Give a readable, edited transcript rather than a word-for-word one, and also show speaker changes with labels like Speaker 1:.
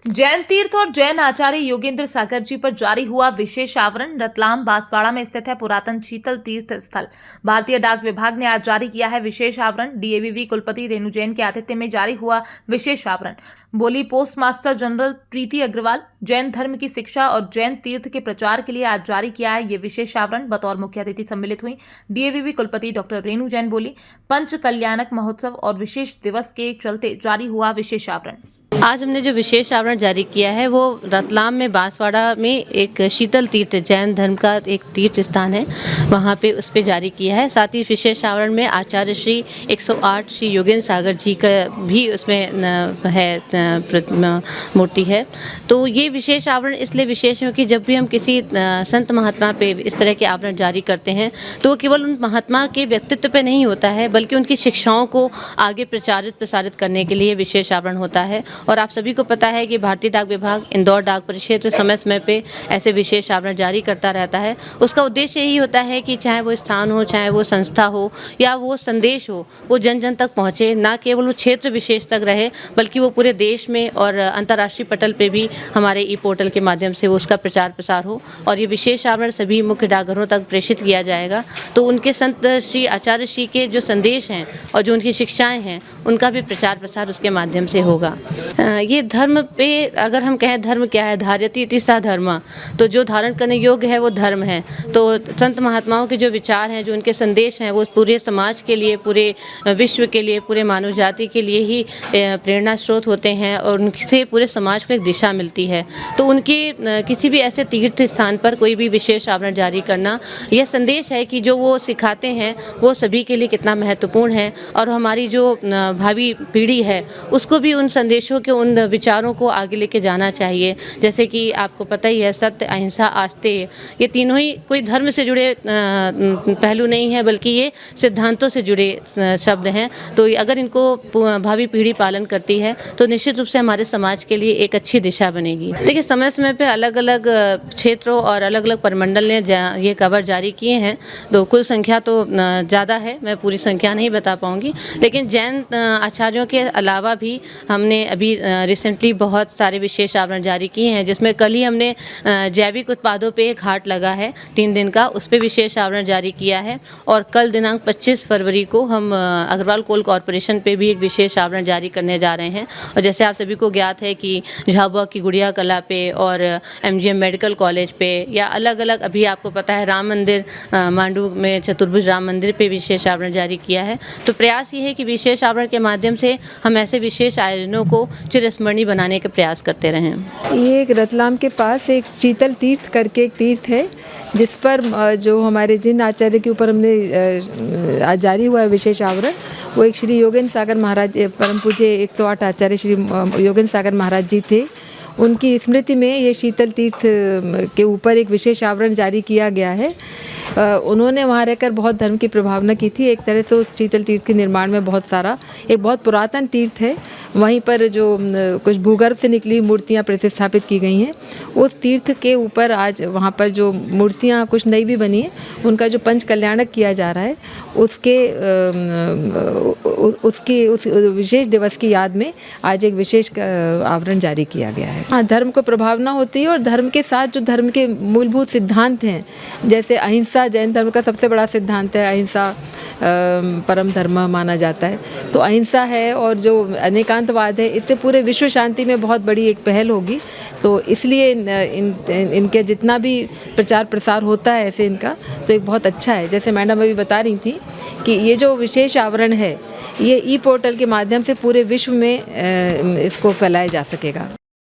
Speaker 1: जैन तीर्थ और जैन आचार्य योगेंद्र सागर जी पर जारी हुआ विशेष आवरण। रतलाम बांसवाड़ा में स्थित है पुरातन शीतल तीर्थ स्थल। भारतीय डाक विभाग ने आज जारी किया है विशेष आवरण। डीएवीवी कुलपति रेणु जैन के आतिथ्य में जारी हुआ विशेष आवरण। बोली पोस्ट मास्टर जनरल प्रीति अग्रवाल। जैन धर्म की शिक्षा और जैन तीर्थ के प्रचार के लिए आज जारी किया है ये विशेष आवरण। बतौर मुख्य अतिथि सम्मिलित हुई डीएवीवी कुलपति डॉक्टर रेणु जैन। बोली पंच कल्याणक महोत्सव और विशेष दिवस के चलते जारी हुआ विशेष आवरण।
Speaker 2: आज हमने जो विशेष आवरण जारी किया है वो रतलाम में बांसवाड़ा में एक शीतल तीर्थ जैन धर्म का एक तीर्थ स्थान है, वहाँ पे उस पे जारी किया है। साथ ही विशेष आवरण में आचार्य श्री 108 श्री योगेंद्र सागर जी का भी उसमें है मूर्ति है। तो ये विशेष आवरण इसलिए विशेष है कि जब भी हम किसी संत महात्मा पे इस तरह के आवरण जारी करते हैं तो वो केवल उन महात्मा के व्यक्तित्व पे नहीं होता है बल्कि उनकी शिक्षाओं को आगे प्रसारित करने के लिए विशेष आवरण होता है। और आप सभी को पता है कि भारतीय डाक विभाग इंदौर डाक परिक्षेत्र समय समय पे ऐसे विशेष आवरण जारी करता रहता है। उसका उद्देश्य यही होता है कि चाहे वो स्थान हो, चाहे वो संस्था हो या वो संदेश हो, वो जन जन तक पहुँचे, ना केवल वो क्षेत्र विशेष तक रहे बल्कि वो पूरे देश में और अंतर्राष्ट्रीय पटल पे भी हमारे ई पोर्टल के माध्यम से वो उसका प्रचार प्रसार हो। और ये विशेष आवरण सभी मुख्य डाकघरों तक प्रेषित किया जाएगा। तो उनके संत श्री आचार्य श्री के जो संदेश हैं और जो उनकी शिक्षाएँ हैं उनका भी प्रचार प्रसार उसके माध्यम से होगा। ये धर्म पे अगर हम कहें धर्म क्या है, धार्यति इति सा धर्म, तो जो धारण करने योग्य है वो धर्म है। तो संत महात्माओं के जो विचार हैं, जो उनके संदेश हैं, वो पूरे समाज के लिए, पूरे विश्व के लिए, पूरे मानव जाति के लिए ही प्रेरणा स्रोत होते हैं और उनसे पूरे समाज को एक दिशा मिलती है। तो उनके किसी भी ऐसे तीर्थ स्थान पर कोई भी विशेष आवरण जारी करना यह संदेश है कि जो वो सिखाते हैं वो सभी के लिए कितना महत्वपूर्ण है और हमारी जो भावी पीढ़ी है उसको भी उन संदेशों के, उन विचारों को आगे लेके जाना चाहिए। जैसे कि आपको पता ही है, सत्य, अहिंसा, आस्तेय, ये तीनों ही कोई धर्म से जुड़े पहलू नहीं है बल्कि ये सिद्धांतों से जुड़े शब्द हैं। तो अगर इनको भावी पीढ़ी पालन करती है तो निश्चित रूप से हमारे समाज के लिए एक अच्छी दिशा बनेगी। देखिए, समय समय पे अलग अलग क्षेत्रों और अलग अलग परिमंडल ने ये कवर जारी किए हैं। तो कुल संख्या तो ज़्यादा है, मैं पूरी संख्या नहीं बता पाऊँगी, लेकिन जैन आचार्यों के अलावा भी हमने अभी रिसेंटली बहुत सारे विशेष आवरण जारी किए हैं, जिसमें कल ही हमने जैविक उत्पादों पे एक हाट लगा है 3 दिन का, उस पे विशेष आवरण जारी किया है। और कल दिनांक 25 फरवरी को हम अग्रवाल कोल कॉरपोरेशन पे भी एक विशेष आवरण जारी करने जा रहे हैं। और जैसे आप सभी को ज्ञात है कि झाबुआ की गुड़िया कला पे और MGM मेडिकल कॉलेज पे या अलग अलग, अभी आपको पता है राम मंदिर मांडू में चतुर्भुज राम मंदिर पे विशेष आवरण जारी किया है। तो प्रयास ये है कि विशेष आवरण के माध्यम से हम ऐसे विशेष आयोजनों को चिरस्मरणीय बनाने का प्रयास करते रहें।
Speaker 3: ये एक रतलाम के पास एक शीतल तीर्थ करके एक तीर्थ है, जिस पर जो हमारे जिन आचार्य के ऊपर हमने आज जारी हुआ है विशेष आवरण, वो एक श्री योगेंद्र सागर महाराज, परम पूज्य 108 आचार्य श्री योगेंद्र सागर महाराज जी थे। उनकी स्मृति में ये शीतल तीर्थ के ऊपर एक विशेष आवरण जारी किया गया है। उन्होंने वहाँ रहकर बहुत धर्म की प्रभावना की थी। एक तरह से उस शीतल तीर्थ के निर्माण में बहुत सारा, एक बहुत पुरातन तीर्थ है, वहीं पर जो कुछ भूगर्भ से निकली मूर्तियाँ प्रतिस्थापित की गई हैं, उस तीर्थ के ऊपर आज वहाँ पर जो मूर्तियाँ कुछ नई भी बनी हैं, उनका जो पंच कल्याणक किया जा रहा है, उस विशेष दिवस की याद में आज एक विशेष आवरण जारी किया गया है। हाँ, धर्म को प्रभावना होती है और धर्म के साथ जो धर्म के मूलभूत सिद्धांत हैं, जैसे अहिंसा जैन धर्म का सबसे बड़ा सिद्धांत है, अहिंसा परम धर्म माना जाता है। तो अहिंसा है और जो अनेकांतवाद है, इससे पूरे विश्व शांति में बहुत बड़ी एक पहल होगी। तो इसलिए इनके जितना भी प्रचार प्रसार होता है ऐसे इनका, तो एक बहुत अच्छा है। जैसे मैडम अभी बता रही थी कि ये जो विशेष आवरण है, ये ई पोर्टल के माध्यम से पूरे विश्व में इसको फैलाया जा सकेगा।